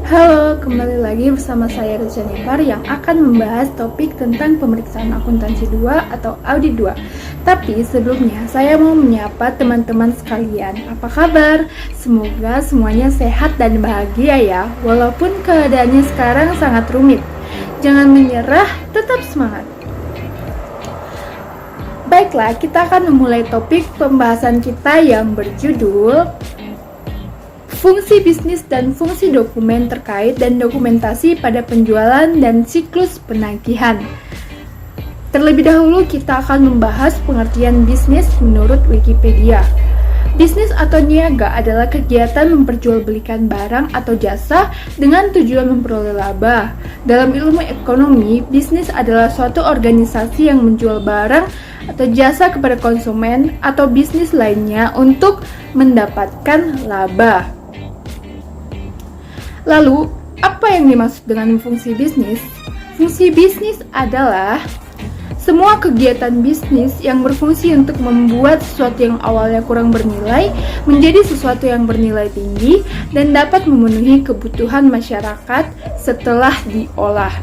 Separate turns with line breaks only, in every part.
Halo, kembali lagi bersama saya Reza Nipar yang akan membahas topik tentang pemeriksaan akuntansi 2 atau audit 2. Tapi sebelumnya saya mau menyapa teman-teman sekalian. Apa kabar? Semoga semuanya sehat dan bahagia ya, walaupun keadaannya sekarang sangat rumit. Jangan menyerah, tetap semangat. Baiklah, kita akan memulai topik pembahasan kita yang berjudul fungsi bisnis dan fungsi dokumen terkait dan dokumentasi pada penjualan dan siklus penagihan. Terlebih dahulu kita akan membahas pengertian bisnis menurut Wikipedia. Bisnis atau niaga adalah kegiatan memperjualbelikan barang atau jasa dengan tujuan memperoleh laba. Dalam ilmu ekonomi, bisnis adalah suatu organisasi yang menjual barang atau jasa kepada konsumen atau bisnis lainnya untuk mendapatkan laba. Lalu, apa yang dimaksud dengan fungsi bisnis? Fungsi bisnis adalah semua kegiatan bisnis yang berfungsi untuk membuat sesuatu yang awalnya kurang bernilai menjadi sesuatu yang bernilai tinggi dan dapat memenuhi kebutuhan masyarakat setelah diolah.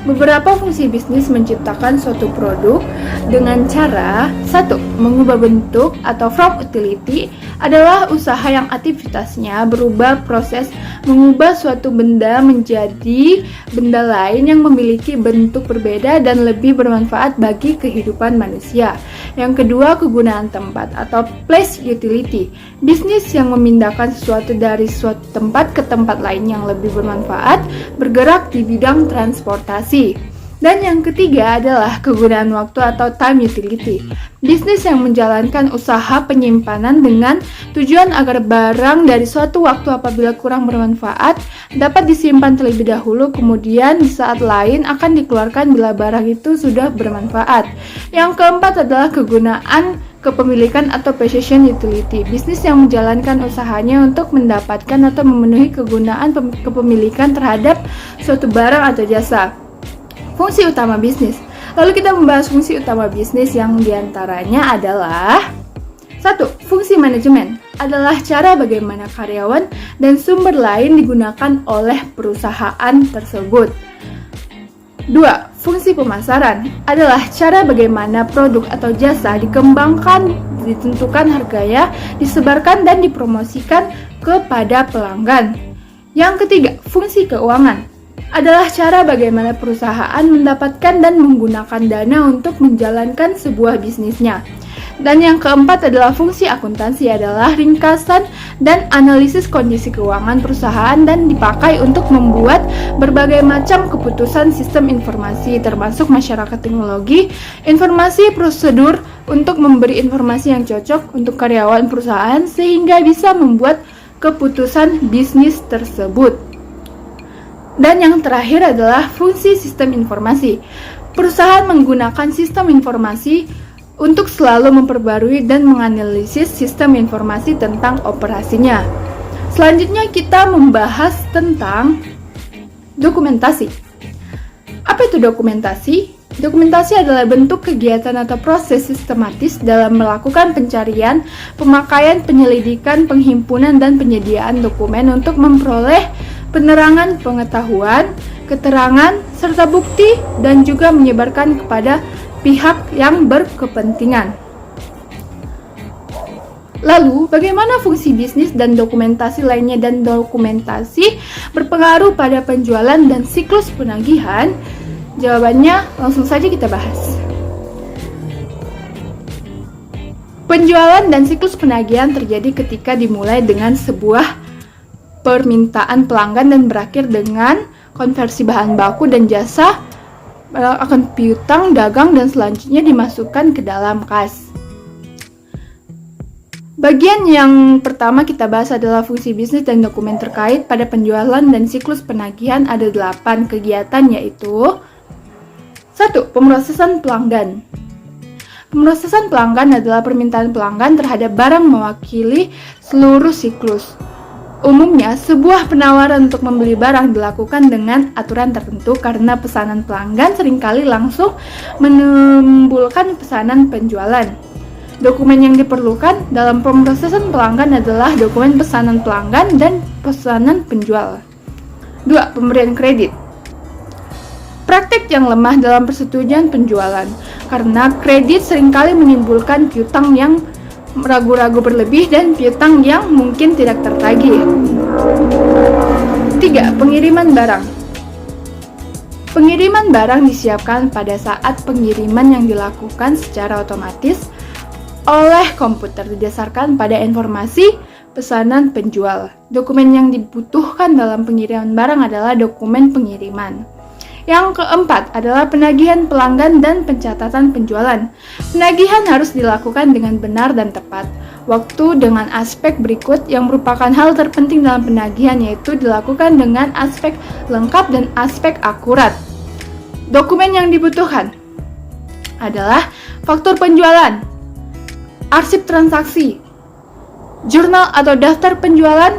Beberapa fungsi bisnis menciptakan suatu produk dengan cara 1. Mengubah bentuk atau from utility adalah usaha yang aktivitasnya berubah proses mengubah suatu benda menjadi benda lain yang memiliki bentuk berbeda dan lebih bermanfaat bagi kehidupan manusia. Yang kedua, kegunaan tempat atau place utility. Bisnis yang memindahkan sesuatu dari suatu tempat ke tempat lain yang lebih bermanfaat, bergerak di bidang transportasi. Dan yang ketiga adalah kegunaan waktu atau time utility. Bisnis yang menjalankan usaha penyimpanan dengan tujuan agar barang dari suatu waktu apabila kurang bermanfaat dapat disimpan terlebih dahulu, kemudian di saat lain akan dikeluarkan bila barang itu sudah bermanfaat. Yang keempat adalah kegunaan kepemilikan atau possession utility. Bisnis yang menjalankan usahanya untuk mendapatkan atau memenuhi kegunaan kepemilikan terhadap suatu barang atau jasa. Fungsi utama bisnis. Lalu kita membahas fungsi utama bisnis yang diantaranya adalah 1. Fungsi manajemen adalah cara bagaimana karyawan dan sumber lain digunakan oleh perusahaan tersebut. 2. Fungsi pemasaran adalah cara bagaimana produk atau jasa dikembangkan, ditentukan harganya, disebarkan dan dipromosikan kepada pelanggan. Yang ketiga, fungsi keuangan adalah cara bagaimana perusahaan mendapatkan dan menggunakan dana untuk menjalankan sebuah bisnisnya. Dan yang keempat adalah fungsi akuntansi adalah ringkasan dan analisis kondisi keuangan perusahaan dan dipakai untuk membuat berbagai macam keputusan sistem informasi termasuk masyarakat teknologi, informasi prosedur untuk memberi informasi yang cocok untuk karyawan perusahaan sehingga bisa membuat keputusan bisnis tersebut. Dan yang terakhir adalah fungsi sistem informasi. Perusahaan menggunakan sistem informasi untuk selalu memperbarui dan menganalisis sistem informasi tentang operasinya. Selanjutnya kita membahas tentang dokumentasi. Apa itu dokumentasi? Dokumentasi adalah bentuk kegiatan atau proses sistematis dalam melakukan pencarian, pemakaian, penyelidikan, penghimpunan, dan penyediaan dokumen untuk memperoleh penerangan pengetahuan, keterangan, serta bukti dan juga menyebarkan kepada pihak yang berkepentingan. Lalu, bagaimana fungsi bisnis dan dokumentasi lainnya dan dokumentasi berpengaruh pada penjualan dan siklus penagihan? Jawabannya langsung saja kita bahas. Penjualan dan siklus penagihan terjadi ketika dimulai dengan sebuah permintaan pelanggan dan berakhir dengan konversi bahan baku dan jasa akan piutang, dagang, dan selanjutnya dimasukkan ke dalam kas. Bagian yang pertama kita bahas adalah fungsi bisnis dan dokumen terkait pada penjualan dan siklus penagihan. Ada 8 kegiatan yaitu 1. Pemrosesan pelanggan. Pemrosesan pelanggan adalah permintaan pelanggan terhadap barang mewakili seluruh siklus. Umumnya, sebuah penawaran untuk membeli barang dilakukan dengan aturan tertentu karena pesanan pelanggan seringkali langsung menimbulkan pesanan penjualan. Dokumen yang diperlukan dalam pemrosesan pelanggan adalah dokumen pesanan pelanggan dan pesanan penjual. 2. Pemberian kredit. Praktik yang lemah dalam persetujuan penjualan, karena kredit seringkali menimbulkan piutang yang ragu-ragu berlebih dan piutang yang mungkin tidak tertagih. 3. Pengiriman barang. Pengiriman barang disiapkan pada saat pengiriman yang dilakukan secara otomatis oleh komputer didasarkan pada informasi pesanan penjual. Dokumen yang dibutuhkan dalam pengiriman barang adalah dokumen pengiriman. Yang keempat adalah penagihan pelanggan dan pencatatan penjualan. Penagihan harus dilakukan dengan benar dan tepat waktu dengan aspek berikut yang merupakan hal terpenting dalam penagihan, yaitu dilakukan dengan aspek lengkap dan aspek akurat. Dokumen yang dibutuhkan adalah faktur penjualan, arsip transaksi, jurnal atau daftar penjualan,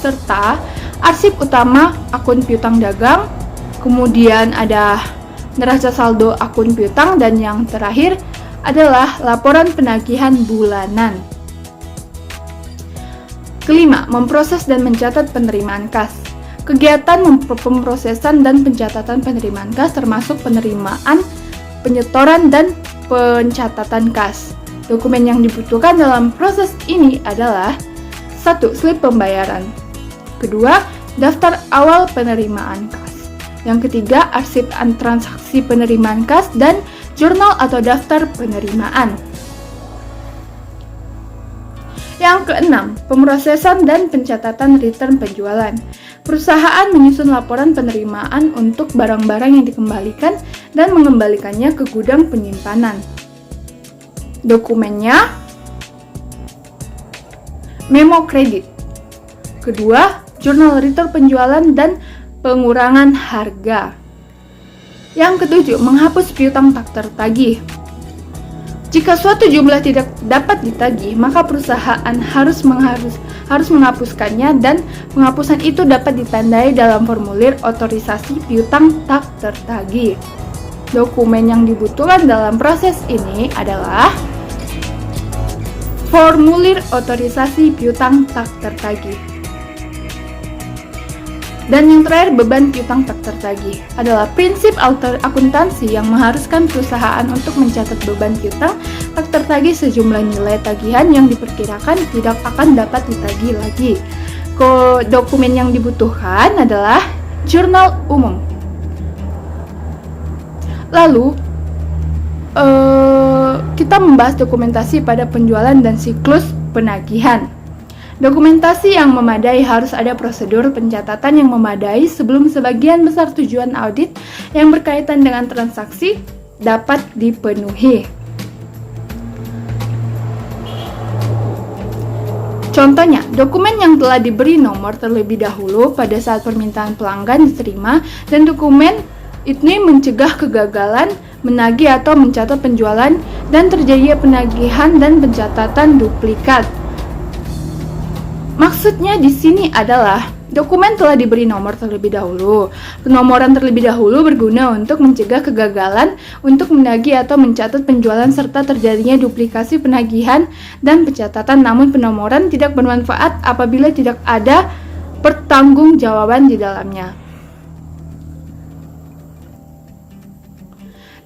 serta arsip utama akun piutang dagang. Kemudian ada neraca saldo akun piutang, dan yang terakhir adalah laporan penagihan bulanan. Kelima, memproses dan mencatat penerimaan kas. Kegiatan pemrosesan dan pencatatan penerimaan kas termasuk penerimaan, penyetoran, dan pencatatan kas. Dokumen yang dibutuhkan dalam proses ini adalah 1. Slip pembayaran. 2. Daftar awal penerimaan kas. Yang ketiga, arsip transaksi penerimaan kas dan jurnal atau daftar penerimaan. Yang keenam, pemrosesan dan pencatatan return penjualan. Perusahaan menyusun laporan penerimaan untuk barang-barang yang dikembalikan dan mengembalikannya ke gudang penyimpanan. Dokumennya memo kredit. Kedua, jurnal return penjualan dan pengurangan harga. Yang ketujuh, menghapus piutang tak tertagih. Jika suatu jumlah tidak dapat ditagih, maka perusahaan harus menghapuskannya, dan penghapusan itu dapat ditandai dalam formulir otorisasi piutang tak tertagih. Dokumen yang dibutuhkan dalam proses ini adalah formulir otorisasi piutang tak tertagih. Dan yang terakhir, beban piutang tak tertagih adalah prinsip akuntansi yang mengharuskan perusahaan untuk mencatat beban piutang tak tertagih sejumlah nilai tagihan yang diperkirakan tidak akan dapat ditagih lagi. Dokumen yang dibutuhkan adalah jurnal umum. Lalu, kita membahas dokumentasi pada penjualan dan siklus penagihan. Dokumentasi yang memadai harus ada prosedur pencatatan yang memadai sebelum sebagian besar tujuan audit yang berkaitan dengan transaksi dapat dipenuhi. Contohnya, dokumen yang telah diberi nomor terlebih dahulu pada saat permintaan pelanggan diterima, dan dokumen ini mencegah kegagalan menagih atau mencatat penjualan dan terjadinya penagihan dan pencatatan duplikat. Maksudnya di sini adalah dokumen telah diberi nomor terlebih dahulu. Penomoran terlebih dahulu berguna untuk mencegah kegagalan untuk menagih atau mencatat penjualan serta terjadinya duplikasi penagihan dan pencatatan, namun penomoran tidak bermanfaat apabila tidak ada pertanggungjawaban di dalamnya.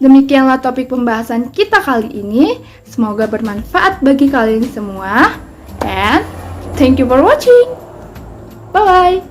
Demikianlah topik pembahasan kita kali ini. Semoga bermanfaat bagi kalian semua. And thank you for watching. Bye-bye.